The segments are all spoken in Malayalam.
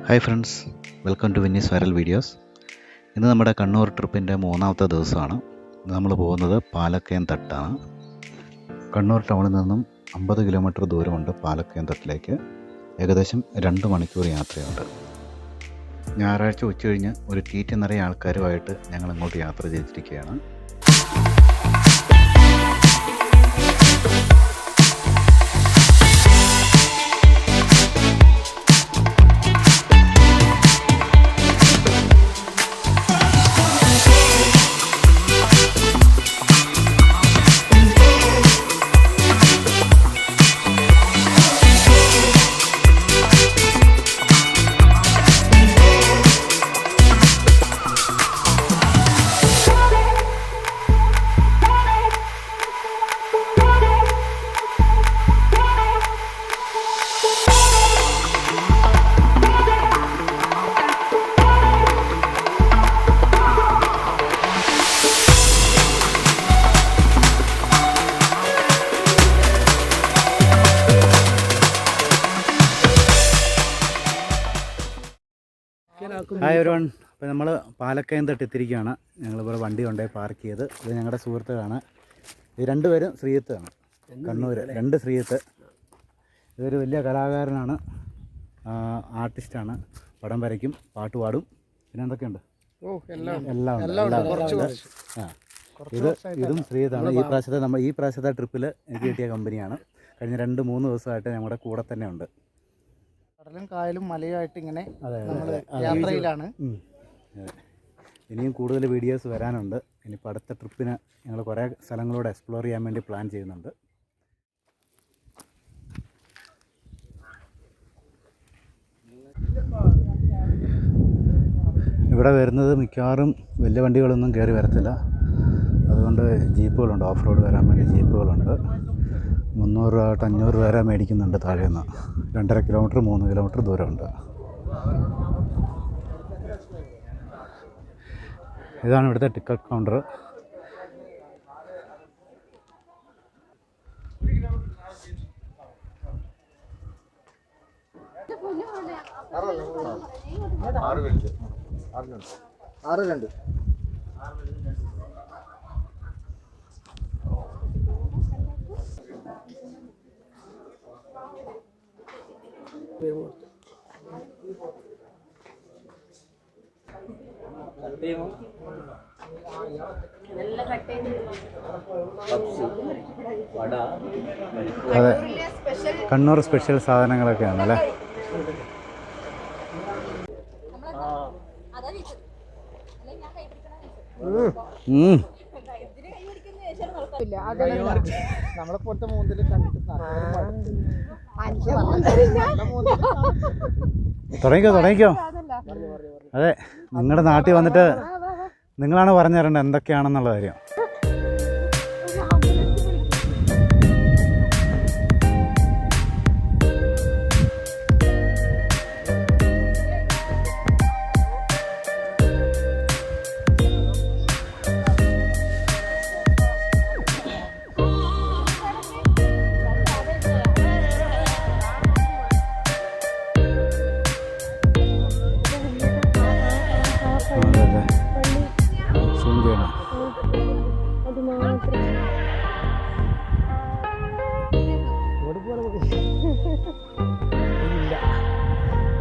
Hi friends, welcome to Vinnie's viral videos. ഇന്ന് നമ്മുടെ കണ്ണൂർ ട്രിപ്പിൻ്റെ മൂന്നാമത്തെ ദിവസമാണ്. നമ്മൾ പോകുന്നത് പാലക്കയം തട്ടാണ്. കണ്ണൂർ ടൗണിൽ നിന്നും 50 കിലോമീറ്റർ ദൂരമുണ്ട് പാലക്കയം തട്ടിലേക്ക്. ഏകദേശം 2 മണിക്കൂർ യാത്രയുണ്ട്. ഞായറാഴ്ച ഉച്ചകഴിഞ്ഞ് ഒരു ടീറ്റ് നിറയെ ആൾക്കാരുമായിട്ട് ഞങ്ങൾ അങ്ങോട്ട് യാത്ര ചെയ്തിരിക്കുകയാണ്. ഹായ് എവരിവൺ, അപ്പോൾ നമ്മൾ പാലക്കയം തട്ടെത്തിയിരിക്കുകയാണ്. ഞങ്ങളിവിടെ വണ്ടി കൊണ്ടുപോയി പാർക്ക് ചെയ്ത്. ഇത് ഞങ്ങളുടെ സുഹൃത്തുക്കളാണ്. ഇത് രണ്ടുപേരും ശ്രീയത്താണ്, കണ്ണൂർ. 2 ശ്രീയത്ത്. ഇതൊരു വലിയ കലാകാരനാണ്, ആർട്ടിസ്റ്റാണ്. പടം വരയ്ക്കും, പാട്ട് പാടും, പിന്നെ എന്തൊക്കെയുണ്ട്, എല്ലാം. ഇതും ശ്രീയത്താണ്. ഈ പ്രാവശ്യത്തെ ട്രിപ്പിൽ എനിക്ക് കിട്ടിയ കമ്പനിയാണ്. കഴിഞ്ഞ 2-3 ദിവസമായിട്ട് ഞങ്ങളുടെ കൂടെ തന്നെ ഉണ്ട്. കടലും കായലും മലയുമായിട്ട് ഇങ്ങനെ യാത്രയിലാണ്. ഇനിയും കൂടുതൽ വീഡിയോസ് വരാനുണ്ട്. ഇനിയിപ്പോൾ അടുത്ത ട്രിപ്പിന് ഞങ്ങൾ കുറേ സ്ഥലങ്ങളോട് എക്സ്പ്ലോർ ചെയ്യാൻ വേണ്ടി പ്ലാൻ ചെയ്യുന്നുണ്ട്. ഇവിടെ വരുന്നത് മിക്കവാറും വലിയ വണ്ടികളൊന്നും കയറി വരത്തില്ല. അതുകൊണ്ട് ജീപ്പുകളുണ്ട്, ഓഫ് റോഡ് വരാൻ വേണ്ടി ജീപ്പുകളുണ്ട്. 300 രൂപ തൊട്ട് 500 രൂപ വരെ മേടിക്കുന്നുണ്ട് താഴെ നിന്ന്. 2.5 കിലോമീറ്റർ 3 കിലോമീറ്റർ ദൂരമുണ്ട്. ഇതാണ് ഇവിടുത്തെ ടിക്കറ്റ് കൗണ്ടർ. അതെ, കണ്ണൂർ സ്പെഷ്യൽ സാധനങ്ങളൊക്കെയാണ് അല്ലേ. നമ്മളെപ്പോലത്തെ മൂന്നില് കണ്ടിട്ട് തുടങ്ങിക്കോ. അതെ, നിങ്ങളുടെ നാട്ടിൽ വന്നിട്ട് നിങ്ങളാണ് പറഞ്ഞു തരേണ്ടത് എന്തൊക്കെയാണെന്നുള്ള കാര്യം.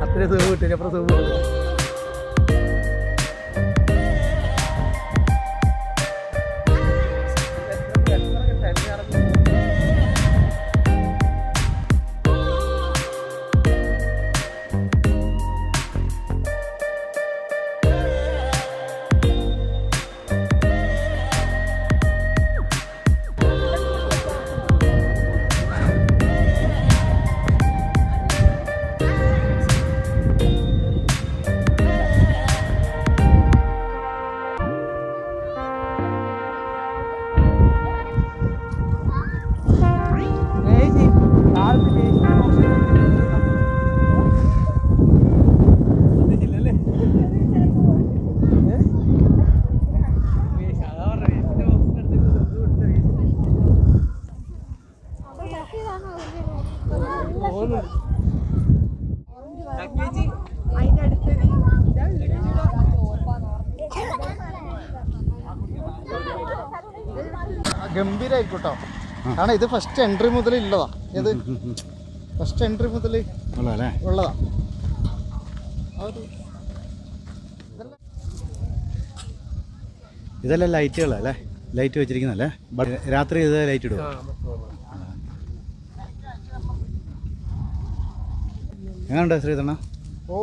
അത്രയും സുഖം കിട്ടില്ല, അപ്പുറം സുഖം കിട്ടില്ല. ഗംഭീരായിരിക്കും കേട്ടോ. കാരണം ഇത് ഫസ്റ്റ് എൻട്രി മുതൽ ഉള്ളതാ. ഇത് ഫസ്റ്റ് എൻട്രി മുതൽ ഉള്ളതാ. ഇതെല്ലാം ലൈറ്റുകളല്ലേ, ലൈറ്റ് വെച്ചിരിക്കുന്നല്ലേ? രാത്രി ഇത് ലൈറ്റ് ഇടുക. എങ്ങനെയുണ്ട് ശ്രീധണ്ണ? ഓ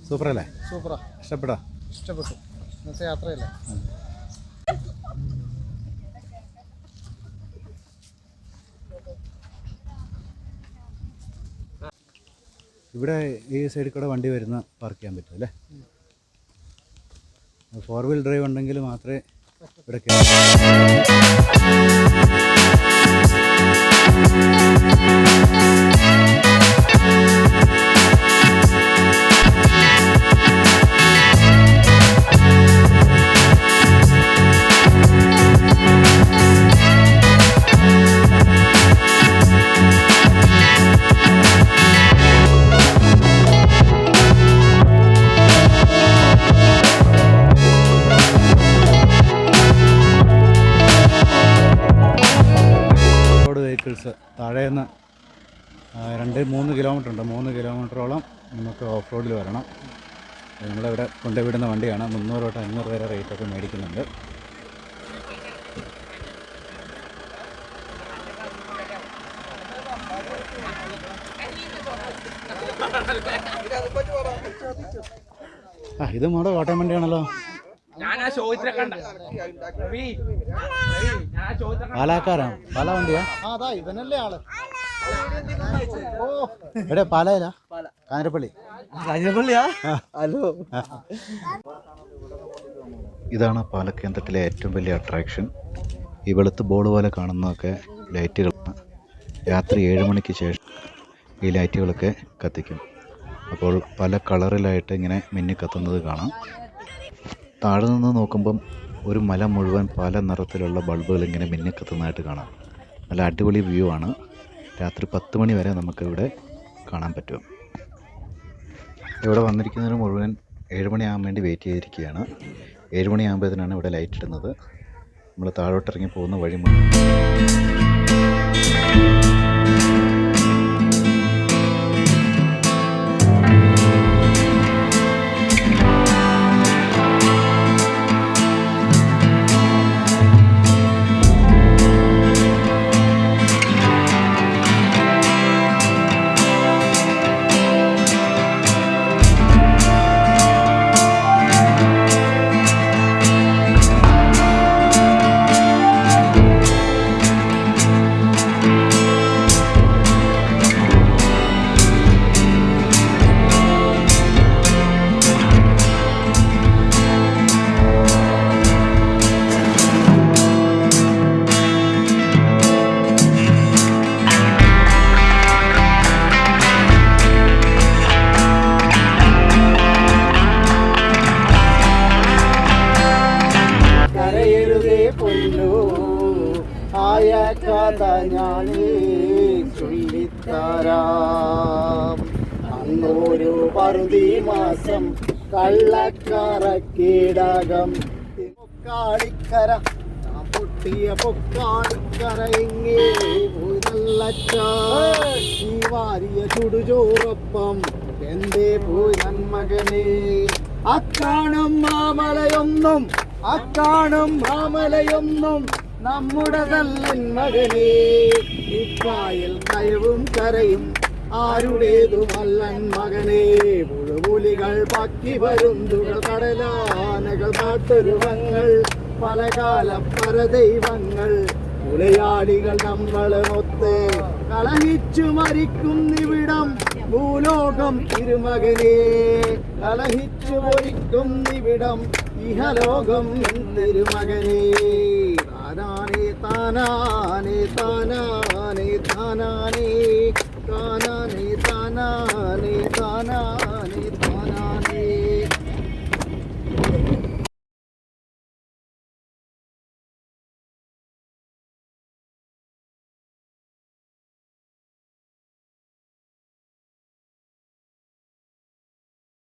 സൂപ്പർ അല്ലേ? സൂപ്പറാ. ഇഷ്ടപ്പെട്ടോ? ഇഷ്ടപ്പെട്ടു. ഇന്നത്തെ യാത്രയല്ലേ. ഇവിടെ ഈ സൈഡിൽ കൂടെ വണ്ടി വരുന്ന പാർക്ക് ചെയ്യാൻ പറ്റും അല്ലേ? 4 വീൽ ഡ്രൈവ് ഉണ്ടെങ്കിൽ മാത്രമേ ഇവിടെ വെഹിക്കിൾസ് താഴെ നിന്ന് 2-3 കിലോമീറ്റർ ഉണ്ട്. 3 കിലോമീറ്ററോളം നമുക്ക് ഓഫ് റോഡിൽ വരണം. നമ്മളിവിടെ കൊണ്ടുവിടുന്ന വണ്ടിയാണ്. 300 തൊട്ട് 500 വരെ റേറ്റൊക്കെ മേടിക്കുന്നുണ്ട്. ഇത് നമ്മുടെ കോട്ടയം വണ്ടിയാണല്ലോ. പാലാക്കാരാ? പാല വണ്ടിയാ? ഇവനല്ലേ ആള്. എവിടെ? പാലയിലാ? കാഞ്ഞിരപ്പള്ളി. കാഞ്ഞിരപ്പള്ളിയാ? ഹലോ. ഇതാണ് പാലക്കയം തട്ടിലെ ഏറ്റവും വലിയ അട്രാക്ഷൻ. ഈ വെളുത്ത് ബോർഡ് പോലെ കാണുന്നതൊക്കെ ലൈറ്റുകളാണ്. രാത്രി 7 മണിക്ക് ശേഷം ഈ ലൈറ്റുകളൊക്കെ കത്തിക്കും. അപ്പോൾ പല കളറിലായിട്ട് ഇങ്ങനെ മിന്നി കത്തുന്നത് കാണാം. താഴെ നിന്ന് നോക്കുമ്പം ഒരു മല മുഴുവൻ പല നിറത്തിലുള്ള ബൾബുകൾ ഇങ്ങനെ മിന്നിക്കത്തുന്നതായിട്ട് കാണാം. നല്ല അടിപൊളി വ്യൂ ആണ്. രാത്രി 10 മണി വരെ നമുക്കിവിടെ കാണാൻ പറ്റും. ഇവിടെ വന്നിരിക്കുന്നതിന് മുഴുവൻ 7 മണിയാകാൻ വേണ്ടി വെയിറ്റ് ചെയ്തിരിക്കുകയാണ്. 7 മണിയാകുമ്പോഴത്തേനാണ് ഇവിടെ ലൈറ്റ് ഇടുന്നത്. നമ്മൾ താഴോട്ടിറങ്ങി പോകുന്ന വഴി കഥ ഞാനീ ചൊല്ലിത്തരാം. അന്നൊരു പറുതി മാസം കള്ളക്കറക്കീടകം പൊക്കാളിക്കര പൊട്ടിയ പൊക്കാളിക്കര എങ്ങേ പോയി നല്ലച്ചാ ഈ വാരിയ ചുടുചോറൊപ്പം എന്തേ പോയി നന്മകനെ അക്കാണും മാമലയൊന്നും അക്കാണും മാമലയൊന്നും നമ്മുടെതല്ലൻ മകനെ ഇപ്പായൽ കയവും കരയും ആരുടേതുമല്ലൻ മകനെ മുഴുപുലികൾ പക്കി പരുന്തുകൾ കടലാനകൾ കാട്ടുരുവങ്ങൾ പലകാല പരദൈവങ്ങൾ പുലയാടികൾ നമ്മളൊത്ത് കളഹിച്ചു മരിക്കുന്നിവിടം ഭൂലോകം തിരുമകനെ കളഹിച്ചു പൊരിക്കുന്നിവിടം ഇഹലോകം തിരുമകനെ താനാനേ താനാനേ താനാനേ താനാനേ താനാനേ താനാനേ താനാ